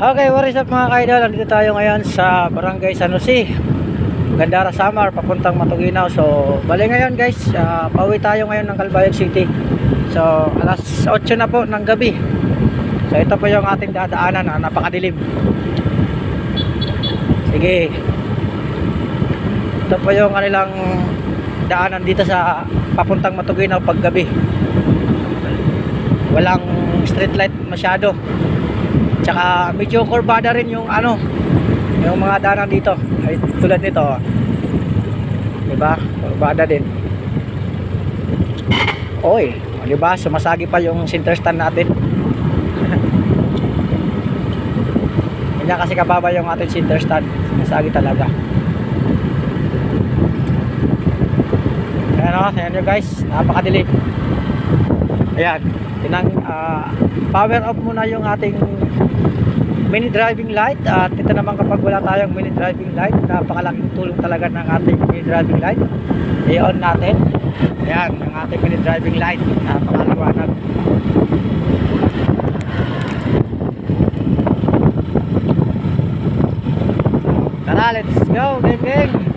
Okay, what is up mga kaidol? Nandito tayo ngayon sa Barangay San Jose, Gandara, Samar, papuntang Matuginaw. So, bali ngayon guys, pauwi tayo ngayon ng Calbayog City. So, alas 8 na po ng gabi. So, ito po yung ating dadaanan na napakadilim. Sige. Ito po yung kanilang daanan dito sa papuntang Matuginaw pag gabi. Walang street light masyado. Tsaka medyo kurbada rin yung yung mga daanan dito. Ay, tulad nito. Diba? Kurbada din. Oy, diba? Sumasagi pa yung center stand natin. Hindi kasi kababa yung ating center stand. Sumasagi talaga. Ayan o, ayan nyo guys. Napakadilim. Ayan. Power off muna yung ating mini driving light. At ito naman kapag wala tayong mini driving light, napakalaking tulong talaga ng ating mini driving light. I-on natin. Ayan, ang ating mini driving light. Napakaliwanag. Tara, let's go, geng geng.